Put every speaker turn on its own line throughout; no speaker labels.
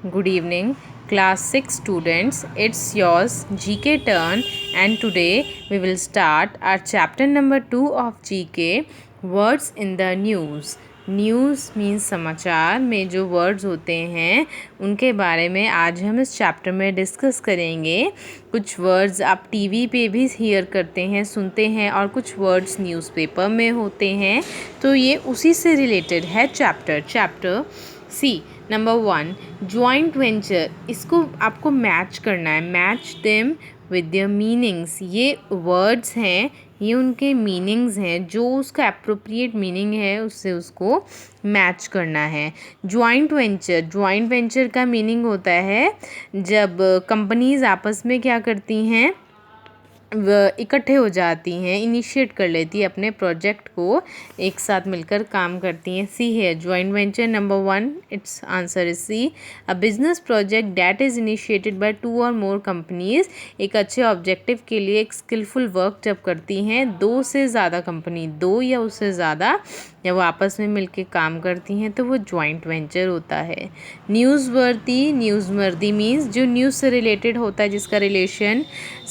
Good evening, class 6 students. It's yours GK turn, and today we will start our chapter number 2 of GK, words in the news. News means समाचार में जो words होते हैं उनके बारे में आज हम इस चैप्टर में डिस्कस करेंगे। कुछ वर्ड्स आप टीवी पे भी हियर करते हैं, सुनते हैं, और कुछ वर्ड्स न्यूज़पेपर में होते हैं, तो ये उसी से रिलेटेड है chapter C. Number 1, joint venture. इसको आपको मैच करना है, match them with their meanings. ये वर्ड्स हैं, ये उनके मीनिंग्स हैं, जो उसका एप्रोप्रिएट मीनिंग है उससे उसको मैच करना है। जॉइंट वेंचर का मीनिंग होता है जब कंपनीज़ आपस में क्या करती हैं, इकट्ठे हो जाती हैं, इनिशिएट कर लेती है, अपने प्रोजेक्ट को एक साथ मिलकर काम करती हैं। सी है joint venture. Number 1, it's answer is C. A business project that is initiated by 2 or more companies. एक अच्छे ऑब्जेक्टिव के लिए एक स्किलफुल वर्क जब करती हैं 2 से ज़्यादा कंपनी, 2 या उससे ज़्यादा, जब वो आपस में मिलकर काम करती हैं तो वो जॉइंट वेंचर होता है। न्यूज़वर्दी मीन्स जो न्यूज़ से रिलेटेड होता है, जिसका रिलेशन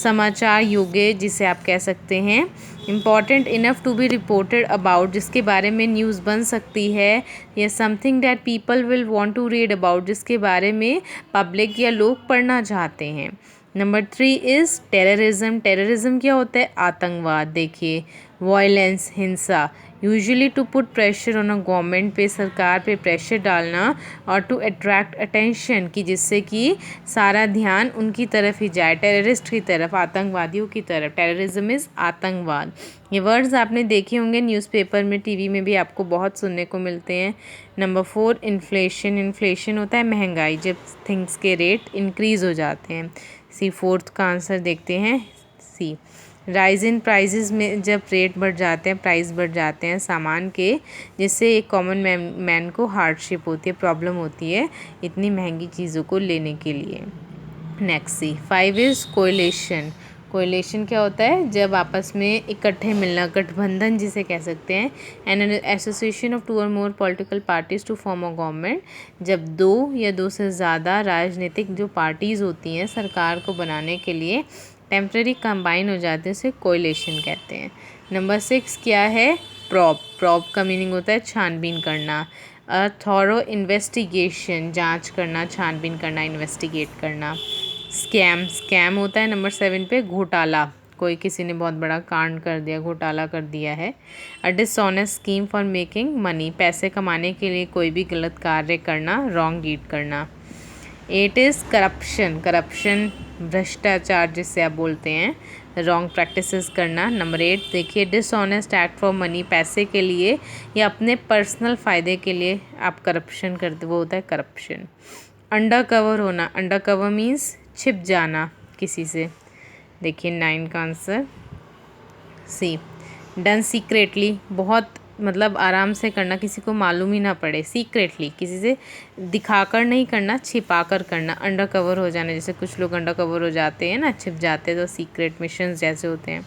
समाचार योग्य, जिसे आप कह सकते हैं। Important enough to be reported about, जिसके बारे में न्यूज़ बन सकती है। या something that people will want to read about, जिसके बारे में पब्लिक या लोग पढ़ना चाहते हैं। नंबर 3 इज़ टेररिज्म क्या होता है? आतंकवाद। देखिए, वायलेंस, हिंसा, usually to put pressure on a government, पे सरकार पे प्रेशर डालना, और टू अट्रैक्ट अटेंशन, कि जिससे कि सारा ध्यान उनकी तरफ ही जाए, टेररिस्ट की तरफ, आतंकवादियों की तरफ। टेररिज्म इज़ आतंकवाद। ये वर्ड्स आपने देखे होंगे न्यूज़पेपर में, टीवी में भी आपको बहुत सुनने को मिलते हैं। नंबर 4, इन्फ्लेशन होता है महंगाई, जब थिंग्स के रेट इंक्रीज़ हो जाते हैं। सी, फोर्थ का आंसर देखते हैं सी। राइज इन प्राइजेज़ में जब रेट बढ़ जाते हैं, प्राइस बढ़ जाते हैं सामान के, जिससे एक कॉमन मैन को हार्डशिप होती है, प्रॉब्लम होती है इतनी महंगी चीज़ों को लेने के लिए। Next C. 5 इज़ कोएलिशन क्या होता है? जब आपस में इकट्ठे मिलना, गठबंधन जिसे कह सकते हैं। And an association of 2 or more political parties to form a government, जब 2 या 2 से ज़्यादा राजनीतिक जो पार्टीज़ होती हैं सरकार को बनाने के लिए टेम्प्रेरी कंबाइन हो जाते हैं, उसे कोएलिशन कहते हैं। नंबर 6 क्या है? प्रॉब का मीनिंग होता है छानबीन करना। अ थॉरो इन्वेस्टिगेशन, जांच करना, छानबीन करना, इन्वेस्टिगेट करना। स्कैम होता है नंबर 7 पे, घोटाला, कोई किसी ने बहुत बड़ा कांड कर दिया, घोटाला कर दिया है। A dishonest scheme for making money, पैसे कमाने के लिए कोई भी गलत कार्य करना, रॉन्ग डीड करना। 8 इज़ करप्शन, भ्रष्टाचार जिससे आप बोलते हैं, रॉन्ग प्रैक्टिसेस करना। नंबर 8 देखिए, डिसऑनेस्ट एक्ट फॉर मनी, पैसे के लिए या अपने पर्सनल फ़ायदे के लिए आप करप्शन करते, वो होता है करप्शन। अंडर कवर होना, अंडर कवर मीन्स छिप जाना किसी से। देखिए 9 का आंसर सी। डन सीक्रेटली, बहुत मतलब आराम से करना, किसी को मालूम ही ना पड़े। सीक्रेटली, किसी से दिखाकर नहीं करना, छिपा कर करना। अंडर कवर हो जाना, जैसे कुछ लोग अंडर कवर हो जाते हैं ना, छिप जाते हैं, तो सीक्रेट मिशंस जैसे होते हैं।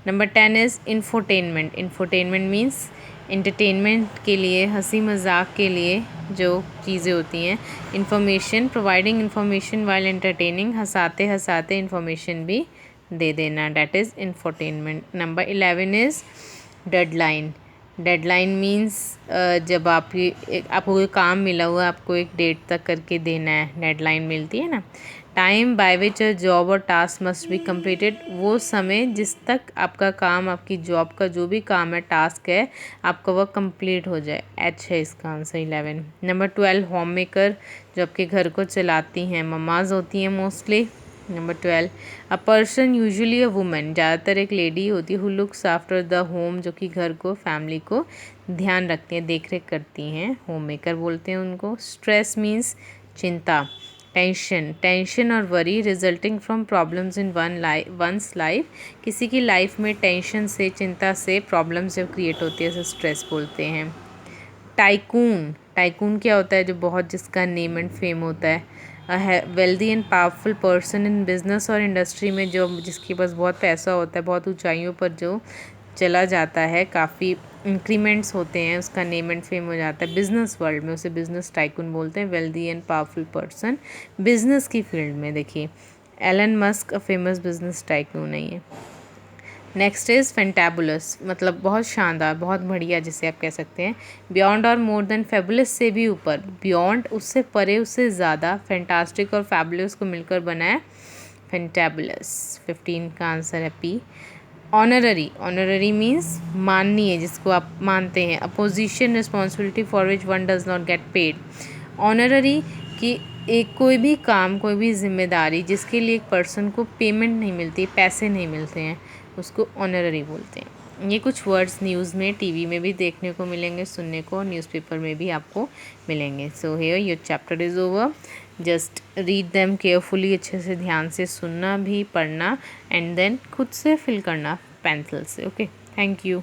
Number 10 is infotainment means entertainment के लिए, हंसी मजाक के लिए जो चीज़ें होती हैं। Information, providing information while entertaining, हंसाते हंसाते इंफॉर्मेशन भी दे देना, that is infotainment. Number 11 is deadline means जब आपको कोई काम मिला हुआ, आपको एक डेट तक करके देना है, डेडलाइन मिलती है ना। Time by which a job और टास्क मस्ट बी कम्प्लीटेड, वो समय जिस तक आपका काम, आपकी जॉब का जो भी काम है, टास्क है, आपका वह कंप्लीट हो जाए। एच है इसका आंसर 11। नंबर 12 होम मेकर, जो आपके घर को चलाती हैं, मम्माज होती हैं mostly. Number 12 a person, usually a woman, ज़्यादातर एक लेडी होती है, who looks after the home, जो कि घर को, फैमिली को ध्यान रखती हैं, देख रेख करती हैं, होम मेकर बोलते हैं उनको। स्ट्रेस मीन्स चिंता। टेंशन और worry resulting from problems in one's life, किसी की लाइफ में टेंशन से, चिंता से प्रॉब्लम्स जब क्रिएट होती है, उसे स्ट्रेस बोलते हैं। टाइकून क्या होता है? जो बहुत, जिसका नेम एंड फेम होता है। Wealthy and powerful person in business और इंडस्ट्री में, जो जिसके पास बहुत पैसा होता है, बहुत ऊंचाइयों पर जो चला जाता है, काफ़ी इंक्रीमेंट्स होते हैं उसका नेम एंड फेम हो जाता है। बिजनेस वर्ल्ड में उसे बिजनेस टाइकून बोलते हैं। Wealthy and powerful person business की फील्ड में, देखिए Elon Musk famous business tycoon नहीं है। नेक्स्ट इज़ फैंटाबुलस, मतलब बहुत शानदार, बहुत बढ़िया जिसे आप कह सकते हैं। बियॉन्ड और मोर देन फेबुलस से भी ऊपर, बियॉन्ड उससे परे, उससे ज़्यादा, फैंटास्टिक और फैबुलस को मिलकर बना है फैंटाबुलस। 15 का आंसर है पी। ऑनररी, ऑनररी मीन्स माननीय, जिसको आप मानते हैं। Opposition responsibility for which one does not get paid. Honorary कि एक कोई भी काम, कोई भी जिम्मेदारी जिसके लिए एक पर्सन को पेमेंट नहीं मिलती, पैसे नहीं मिलते हैं, उसको ऑनररी बोलते हैं। ये कुछ वर्ड्स न्यूज़ में, टीवी में भी देखने को मिलेंगे, सुनने को, न्यूज़पेपर में भी आपको मिलेंगे। So here your chapter is over. Just read them carefully, अच्छे से ध्यान से सुनना भी, पढ़ना, एंड देन खुद से फिल करना पेंसिल से। Okay, thank you.